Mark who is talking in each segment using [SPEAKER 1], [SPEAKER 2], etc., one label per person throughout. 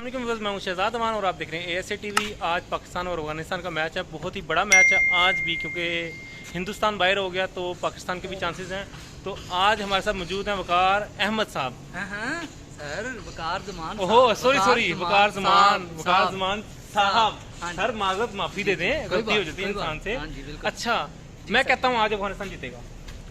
[SPEAKER 1] मैं हूं शहजाद अमान और आप देख रहे हैं ASA TV। आज पाकिस्तान और अफगानिस्तान का मैच है, बहुत ही बड़ा मैच है आज भी, क्योंकि हिंदुस्तान बाहर हो गया तो पाकिस्तान के भी चांसेस हैं। तो आज हमारे साथ मौजूद हैं वकार अहमद साहब।
[SPEAKER 2] सर वकार जमान,
[SPEAKER 1] ओहो सॉरी वकार जमान साहब। सर माजरत माफी दे दें, गलती हो जाती है इंसान से। अच्छा, मैं कहता हूँ आज अफगानिस्तान जीतेगा।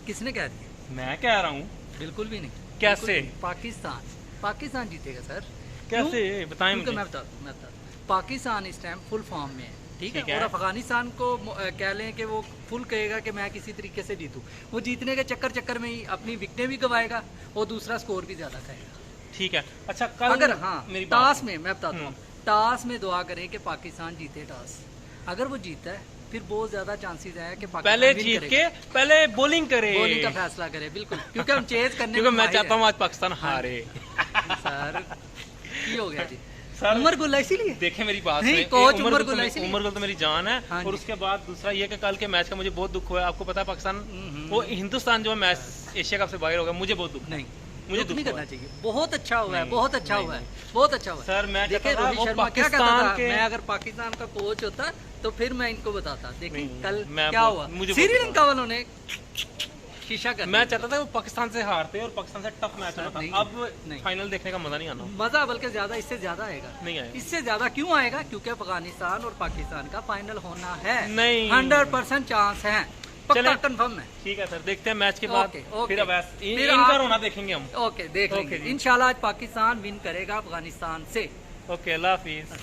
[SPEAKER 2] किसने कह दिया?
[SPEAKER 1] मैं कह रहा हूँ।
[SPEAKER 2] बिल्कुल भी नहीं।
[SPEAKER 1] कैसे?
[SPEAKER 2] पाकिस्तान जीतेगा सर।
[SPEAKER 1] कैसे बताएं मुझे।
[SPEAKER 2] मैं बताता हूँ। पाकिस्तान इस टाइम फुल फॉर्म में है, ठीक है? और अफगानिस्तान को कह लें कि वो फुल कहेगा कि मैं किसी तरीके से जीतूं, वो जीतने के चक्कर में ही अपनी विकेटें भी गवाएगा और दूसरा स्कोर भी ज्यादा करेगा।
[SPEAKER 1] ठीक है। अच्छा, कल
[SPEAKER 2] अगर
[SPEAKER 1] मेरी
[SPEAKER 2] टॉस में मैं बताता हूँ, टॉस में दुआ करें कि पाकिस्तान जीते टॉस। अगर वो जीता है फिर बहुत ज्यादा चांसेस है कि पाकिस्तान
[SPEAKER 1] पहले जीत के पहले बॉलिंग करे,
[SPEAKER 2] बॉलिंग का फैसला करे। बिल्कुल, क्योंकि हम चेज करने
[SPEAKER 1] क्योंकि मैं चाहता हूँ आज पाकिस्तान हारे।
[SPEAKER 2] सर ये हो गया जी। उमर गुल इसीलिए
[SPEAKER 1] देखें मेरी बात
[SPEAKER 2] नहीं, कोच उमर गुल
[SPEAKER 1] तो मेरी जान है। और उसके बाद दूसरा ये कि कल के मैच का मुझे बहुत दुख हुआ है। आपको पता है पाकिस्तान वो हिंदुस्तान जो मैच एशिया कप से बाहर हो गया, मुझे बहुत दुख
[SPEAKER 2] नहीं,
[SPEAKER 1] मुझे दुख
[SPEAKER 2] नहीं करना चाहिए। बहुत अच्छा हुआ है, बहुत अच्छा हुआ है, बहुत अच्छा हुआ है।
[SPEAKER 1] सर मैं
[SPEAKER 2] देखिए रोहित शर्मा क्या कहता था, मैं अगर पाकिस्तान का कोच होता तो फिर मैं इनको बताता। देखिए कल क्या हुआ, श्रीलंका वालों ने शीशा कर।
[SPEAKER 1] मैं चाहता था वो पाकिस्तान से हारते और पाकिस्तान से टफ मैच होता। अब फाइनल देखने का मजा नहीं आना।
[SPEAKER 2] मजा बल्कि ज्यादा इससे ज्यादा आएगा।
[SPEAKER 1] नहीं आएगा।
[SPEAKER 2] इससे ज्यादा क्यों आएगा? क्योंकि अफगानिस्तान और पाकिस्तान का फाइनल होना है।
[SPEAKER 1] नहीं,
[SPEAKER 2] 100% चांस है, पक्का कंफर्म है।
[SPEAKER 1] ठीक है सर, देखते हैं मैच के बाद। फिर अब इनका रोना देखेंगे हम।
[SPEAKER 2] ओके, देख लेंगे इंशाल्लाह। आज पाकिस्तान विन करेगा अफगानिस्तान से।
[SPEAKER 1] ओके, अल्लाह हाफिज।